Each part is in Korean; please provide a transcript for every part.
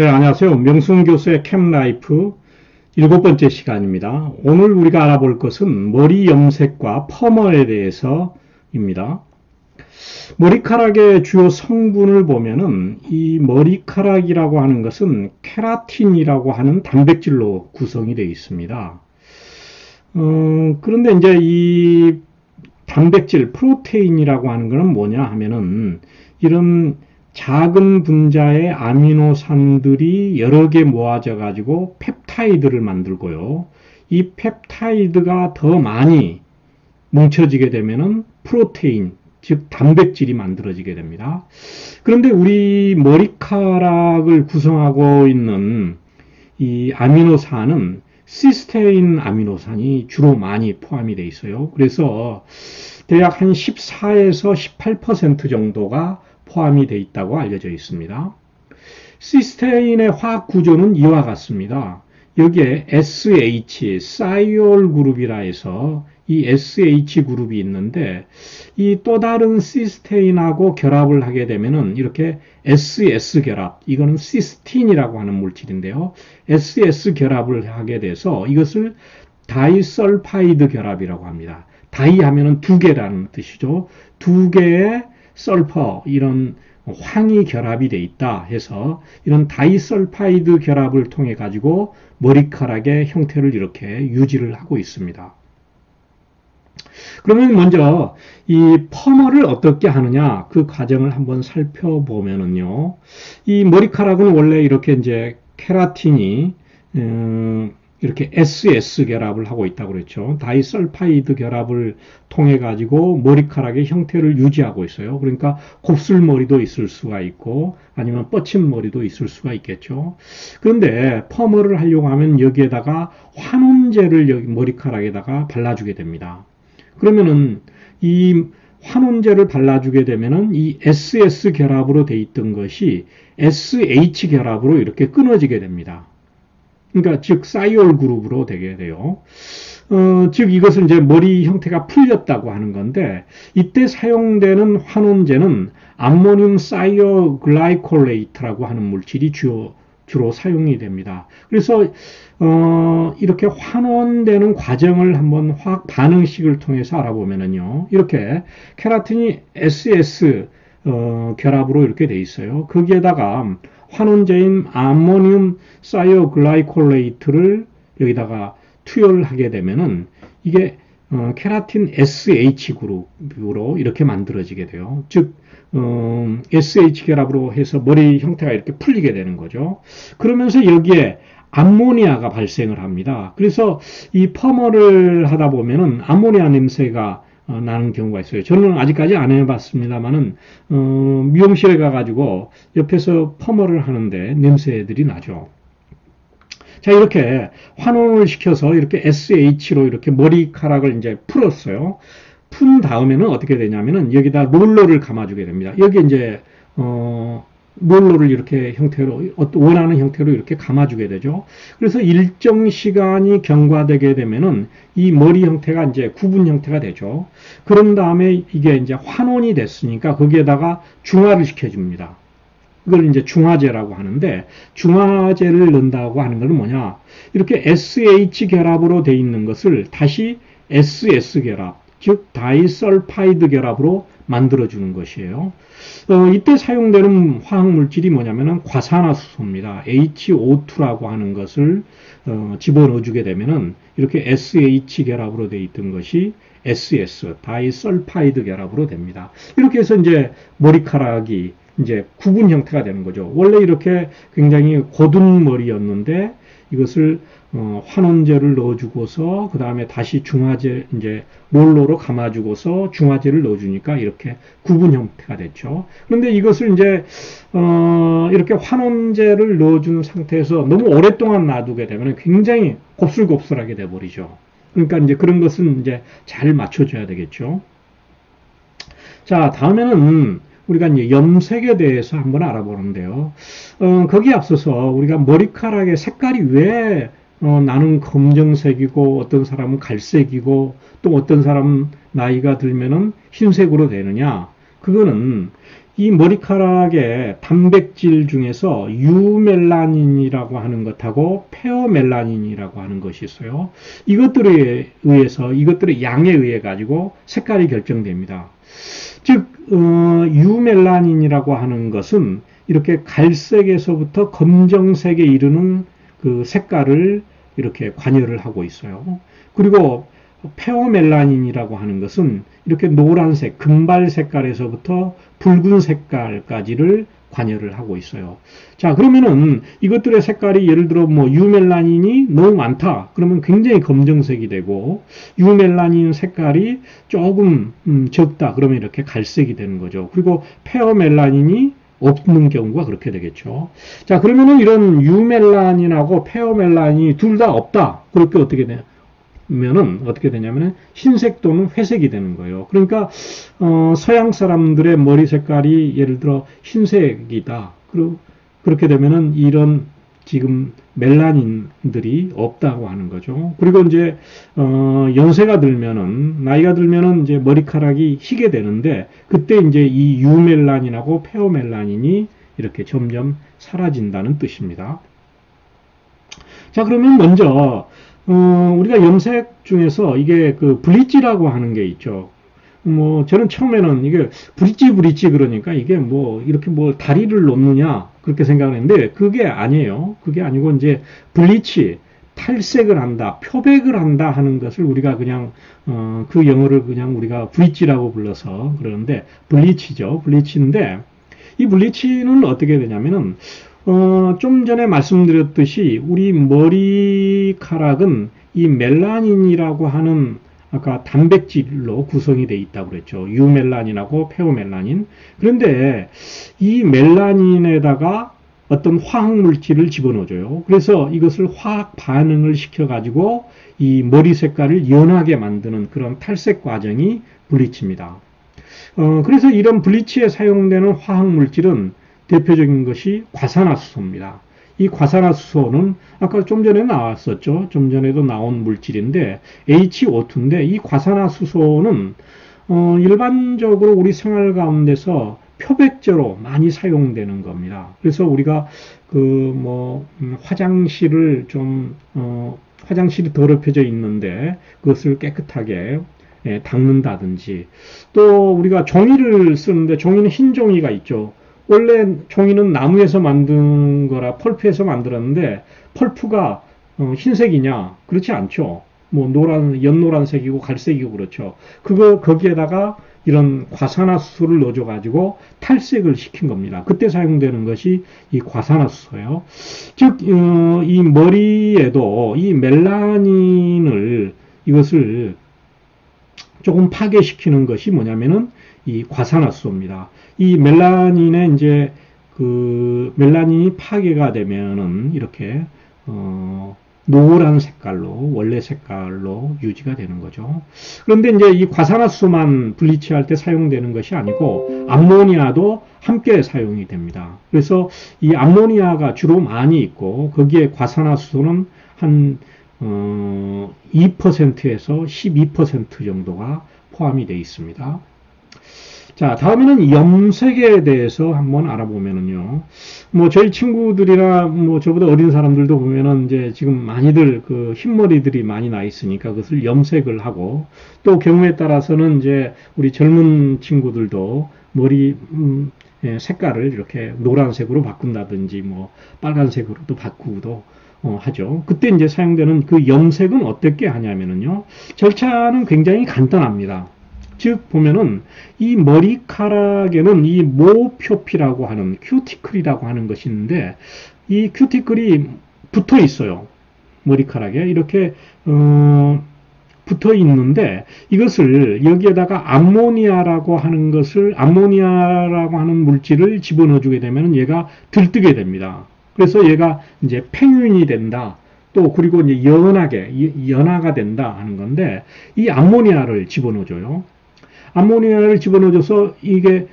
네, 안녕하세요. 명순 교수의 캠라이프 7번째 시간입니다. 오늘 우리가 알아볼 것은 머리 염색과 펌어에 대해서입니다. 머리카락의 주요 성분을 보면은 이 머리카락이라고 하는 것은 케라틴이라고 하는 단백질로 구성이 되어 있습니다. 그런데 이제 이 단백질, 프로테인이라고 하는 것은 뭐냐 하면은 이런 작은 분자의 아미노산들이 여러 개 모아져 가지고 펩타이드를 만들고요. 이 펩타이드가 더 많이 뭉쳐지게 되면은 프로테인, 즉 단백질이 만들어지게 됩니다. 그런데 우리 머리카락을 구성하고 있는 이 아미노산은 시스테인 아미노산이 주로 많이 포함이 되어 있어요. 그래서 대략 한 14에서 18% 정도가 포함이 되어 있다고 알려져 있습니다. 시스테인의 화학 구조는 이와 같습니다. 여기에 SH, 사이올 그룹이라 해서 이 SH 그룹이 있는데 이 또 다른 시스테인하고 결합을 하게 되면은 이렇게 SS 결합, 이거는 시스틴이라고 하는 물질인데요. SS 결합을 하게 돼서 이것을 다이설파이드 결합이라고 합니다. 다이 하면은 두 개라는 뜻이죠. 두 개의 설퍼, 이런 황이 결합이 돼 있다 해서 이런 다이설파이드 결합을 통해 가지고 머리카락의 형태를 이렇게 유지를 하고 있습니다. 그러면 먼저 이 펌어를 어떻게 하느냐 그 과정을 한번 살펴보면은요. 이 머리카락은 원래 이렇게 이제 케라틴이 이렇게 SS 결합을 하고 있다고 그랬죠. 다이설파이드 결합을 통해 가지고 머리카락의 형태를 유지하고 있어요. 그러니까 곱슬머리도 있을 수가 있고 아니면 뻗친 머리도 있을 수가 있겠죠. 그런데 펌어를 하려고 하면 여기에다가 환원제를 여기 머리카락에다가 발라주게 됩니다. 그러면은 이 환원제를 발라주게 되면은 이 SS 결합으로 돼 있던 것이 SH 결합으로 이렇게 끊어지게 됩니다. 그러니까 즉 사이올 그룹으로 되게 돼요. 즉 이것은 이제 머리 형태가 풀렸다고 하는 건데 이때 사용되는 환원제는 암모늄 사이오글라이콜레이트라고 하는 물질이 주로 사용이 됩니다. 그래서 이렇게 환원되는 과정을 한번 화학 반응식을 통해서 알아보면은요. 이렇게 케라틴이 SS 결합으로 이렇게 돼 있어요. 거기에다가 환원제인 아모늄 사이오글라이콜레이트를 여기다가 투여를 하게 되면은 이게 케라틴 SH 그룹으로 이렇게 만들어지게 돼요. 즉 SH 결합으로 해서 머리 형태가 이렇게 풀리게 되는 거죠. 그러면서 여기에 암모니아가 발생을 합니다. 그래서 이 펌어를 하다 보면은 암모니아 냄새가 나는 경우가 있어요. 저는 아직까지 안 해봤습니다만은 미용실에 가가지고 옆에서 펌어를 하는데 냄새들이 나죠. 자, 이렇게 환원을 시켜서 이렇게 SH로 이렇게 머리카락을 이제 풀었어요. 푼 다음에는 어떻게 되냐면은 여기다 롤러를 감아주게 됩니다. 여기 이제 롤러를 이렇게 형태로 원하는 형태로 이렇게 감아주게 되죠. 그래서 일정 시간이 경과되게 되면은 이 머리 형태가 이제 구분 형태가 되죠. 그런 다음에 이게 이제 환원이 됐으니까 거기에다가 중화를 시켜줍니다. 이걸 이제 중화제라고 하는데 중화제를 넣는다고 하는 것은 뭐냐? 이렇게 SH 결합으로 돼 있는 것을 다시 SS 결합, 즉 다이설파이드 결합으로 만들어주는 것이에요. 이때 사용되는 화학물질이 뭐냐면은 과산화수소입니다. HO2라고 하는 것을 집어넣어주게 되면은 이렇게 SH 결합으로 되어 있던 것이 SS, 다이설파이드 결합으로 됩니다. 이렇게 해서 이제 머리카락이 이제 구분 형태가 되는 거죠. 원래 이렇게 굉장히 곧은 머리였는데 이것을 환원제를 넣어주고서 그 다음에 다시 중화제 이제 롤러로 감아주고서 중화제를 넣어주니까 이렇게 구분 형태가 됐죠. 그런데 이것을 이제 이렇게 환원제를 넣어준 상태에서 너무 오랫동안 놔두게 되면 굉장히 곱슬곱슬하게 돼 버리죠. 그러니까 이제 그런 것은 이제 잘 맞춰줘야 되겠죠. 자, 다음에는 우리가 이제 염색에 대해서 한번 알아보는데요. 거기에 앞서서 우리가 머리카락의 색깔이 왜 나는 검정색이고 어떤 사람은 갈색이고 또 어떤 사람은 나이가 들면은 흰색으로 되느냐? 그거는 이 머리카락의 단백질 중에서 유멜라닌이라고 하는 것하고 페어멜라닌이라고 하는 것이 있어요. 이것들에 의해서, 이것들의 양에 의해 가지고 색깔이 결정됩니다. 즉, 유멜라닌이라고 하는 것은 이렇게 갈색에서부터 검정색에 이르는 그 색깔을 이렇게 관여를 하고 있어요. 그리고 페어멜라닌이라고 하는 것은 이렇게 노란색, 금발 색깔에서부터 붉은 색깔까지를 관여를 하고 있어요. 자, 그러면은 이것들의 색깔이 예를 들어 뭐 유멜라닌이 너무 많다. 그러면 굉장히 검정색이 되고 유멜라닌 색깔이 조금 적다. 그러면 이렇게 갈색이 되는 거죠. 그리고 페어멜라닌이 없는 경우가 그렇게 되겠죠. 자, 그러면은 이런 유멜라닌하고 페어멜라닌이 둘 다 없다. 그렇게 어떻게 돼요? 면은 어떻게 되냐면은 흰색 또는 회색이 되는 거예요. 그러니까 서양 사람들의 머리 색깔이 예를 들어 흰색이다. 그렇게 되면은 이런 지금 멜라닌들이 없다고 하는 거죠. 그리고 이제 연세가 들면은 나이가 들면은 이제 머리카락이 희게 되는데 그때 이제 이 유멜라닌하고 페어멜라닌이 이렇게 점점 사라진다는 뜻입니다. 자, 그러면 먼저 우리가 염색 중에서 이게 그 블리치라고 하는 게 있죠. 뭐 저는 처음에는 이게 브릿지 그러니까 이게 뭐 이렇게 뭐 다리를 놓느냐 그렇게 생각을 했는데 그게 아니에요. 그게 아니고 이제 블리치, 탈색을 한다, 표백을 한다 하는 것을 우리가 그냥 그 영어를 그냥 우리가 브릿지라고 불러서 그러는데 블리치죠. 블리치인데 이 블리치는 어떻게 되냐면은 좀 전에 말씀드렸듯이 우리 머리카락은 이 멜라닌이라고 하는 아까 단백질로 구성이 되어 있다고 그랬죠. 유멜라닌하고 페오멜라닌. 그런데 이 멜라닌에다가 어떤 화학 물질을 집어넣어줘요. 그래서 이것을 화학 반응을 시켜가지고 이 머리 색깔을 연하게 만드는 그런 탈색 과정이 블리치입니다. 그래서 이런 블리치에 사용되는 화학 물질은 대표적인 것이 과산화수소입니다. 이 과산화수소는 아까 좀 전에 나왔었죠. 좀 전에도 나온 물질인데 HO2인데 이 과산화수소는 일반적으로 우리 생활 가운데서 표백제로 많이 사용되는 겁니다. 그래서 우리가 화장실을 화장실이 더럽혀져 있는데 그것을 깨끗하게 닦는다든지 또 우리가 종이를 쓰는데 종이는 흰 종이가 있죠. 원래 종이는 나무에서 만든 거라 펄프에서 만들었는데 펄프가 흰색이냐? 그렇지 않죠. 뭐 연노란색이고 갈색이고 그렇죠. 거기에다가 이런 과산화수소를 넣어줘 가지고 탈색을 시킨 겁니다. 그때 사용되는 것이 이 과산화수소예요. 즉 이 머리에도 이 멜라닌을 이것을 조금 파괴시키는 것이 뭐냐면은 이 과산화수소입니다. 이 멜라닌에 이제 멜라닌이 파괴가 되면은 이렇게 노란 색깔로 원래 색깔로 유지가 되는 거죠. 그런데 이제 이 과산화수소만 블리치할 때 사용되는 것이 아니고 암모니아도 함께 사용이 됩니다. 그래서 이 암모니아가 주로 많이 있고 거기에 과산화수소는 한 2%에서 12% 정도가 포함이 되어 있습니다. 자, 다음에는 염색에 대해서 한번 알아보면은요. 뭐 저희 친구들이나 뭐 저보다 어린 사람들도 보면은 이제 지금 많이들 흰머리들이 많이 나 있으니까 그것을 염색을 하고 또 경우에 따라서는 이제 우리 젊은 친구들도 머리 색깔을 이렇게 노란색으로 바꾼다든지 뭐 빨간색으로도 바꾸기도 하죠. 그때 이제 사용되는 그 염색은 어떻게 하냐면은요. 절차는 굉장히 간단합니다. 즉 보면은 이 머리카락에는 이 모표피라고 하는 큐티클이라고 하는 것이 있는데 이 큐티클이 붙어 있어요. 머리카락에 이렇게 붙어 있는데 이것을 여기에다가 암모니아라고 하는 물질을 집어넣어 주게 되면 얘가 들뜨게 됩니다. 그래서 얘가 이제 팽윤이 된다. 또 그리고 이제 연화가 된다 하는 건데 이 암모니아를 집어넣어줘요. 암모니아를 집어넣어줘서 이게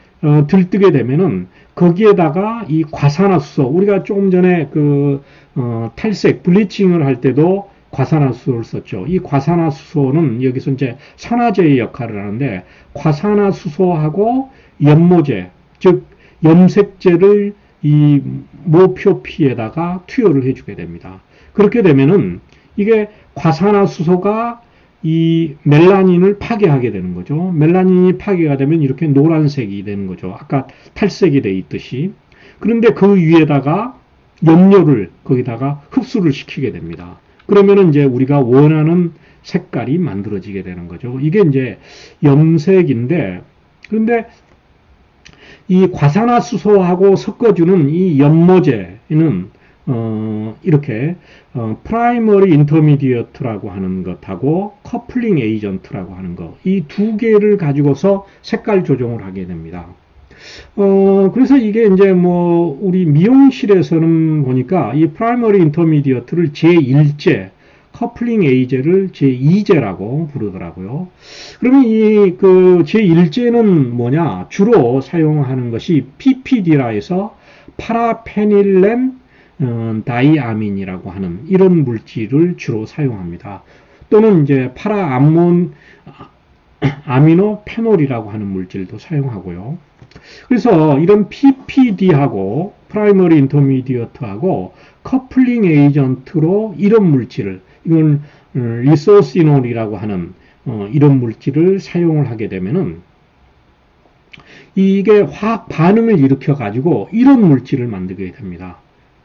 들뜨게 되면은 거기에다가 이 과산화수소 우리가 조금 전에 탈색 블리칭을 할 때도 과산화수소를 썼죠. 이 과산화수소는 여기서 이제 산화제의 역할을 하는데 과산화수소하고 연모제 즉 염색제를 이 모표피에다가 투여를 해주게 됩니다. 그렇게 되면은 이게 과산화수소가 이 멜라닌을 파괴하게 되는 거죠. 멜라닌이 파괴가 되면 이렇게 노란색이 되는 거죠. 아까 탈색이 돼 있듯이. 그런데 그 위에다가 염료를 거기다가 흡수를 시키게 됩니다. 그러면은 이제 우리가 원하는 색깔이 만들어지게 되는 거죠. 이게 이제 염색인데, 그런데 이 과산화수소하고 섞어주는 이 연모제는 이렇게 프라이머리 인터미디어트라고 하는 것하고 커플링 에이전트라고 하는 것, 이 두 개를 가지고서 색깔 조정을 하게 됩니다. 그래서 이게 이제 뭐 우리 미용실에서는 보니까 이 프라이머리 인터미디어트를 제1제, 커플링 에이제를 제2제라고 부르더라고요. 그러면 이 그 제1제는 뭐냐? 주로 사용하는 것이 PPD라 해서 파라페닐렌 다이아민이라고 하는 이런 물질을 주로 사용합니다. 또는 이제 아미노 페놀이라고 하는 물질도 사용하고요. 그래서 이런 PPD하고 프라이머리 인터미디어트하고 커플링 에이전트로 이런 물질을, 이건 리소시놀이라고 하는 이런 물질을 사용을 하게 되면은 이게 화학 반응을 일으켜 가지고 이런 물질을 만들게 됩니다.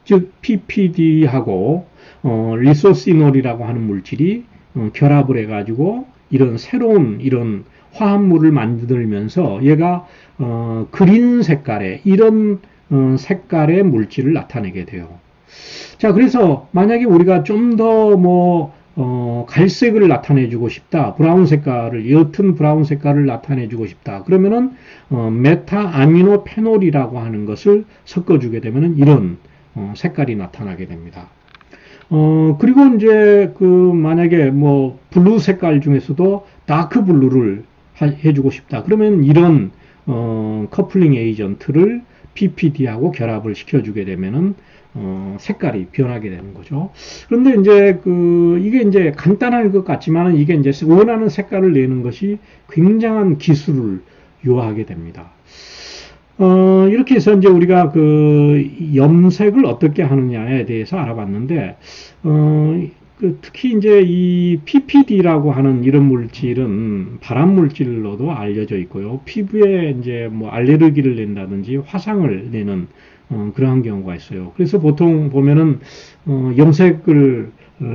즉 PPD하고 리소시놀이라고 하는 물질이 결합을 해 가지고 이런 새로운 이런 화합물을 만들면서 얘가 그린 색깔의 이런 색깔의 물질을 나타내게 돼요. 자, 그래서 만약에 우리가 좀 더 갈색을 나타내주고 싶다, 브라운 색깔을, 옅은 브라운 색깔을 나타내주고 싶다. 그러면은 메타 아미노 페놀이라고 하는 것을 섞어주게 되면은 이런 색깔이 나타나게 됩니다. 그리고 이제 만약에 블루 색깔 중에서도 다크 블루를 해주고 싶다. 그러면 이런 커플링 에이전트를 PPD하고 결합을 시켜주게 되면은 색깔이 변하게 되는 거죠. 그런데 이제 이게 이제 간단한 것 같지만 이게 이제 원하는 색깔을 내는 것이 굉장한 기술을 요하게 됩니다. 이렇게 해서 이제 우리가 염색을 어떻게 하느냐에 대해서 알아봤는데, 특히 이제 이 PPD라고 하는 이런 물질은 발암 물질로도 알려져 있고요. 피부에 이제 알레르기를 낸다든지 화상을 내는 그러한 경우가 있어요. 그래서 보통 보면은 염색을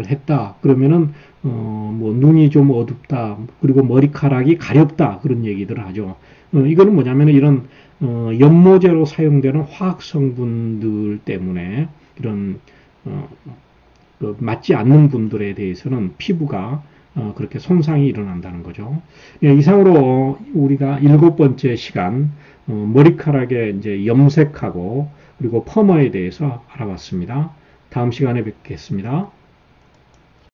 했다 그러면은 눈이 좀 어둡다, 그리고 머리카락이 가렵다, 그런 얘기들을 하죠. 이거는 뭐냐면 이런 연모제로 사용되는 화학 성분들 때문에 이런 맞지 않는 분들에 대해서는 피부가 그렇게 손상이 일어난다는 거죠. 예, 이상으로 우리가 7번째 시간 머리카락의 이제 염색하고 그리고 펌어에 대해서 알아봤습니다. 다음 시간에 뵙겠습니다.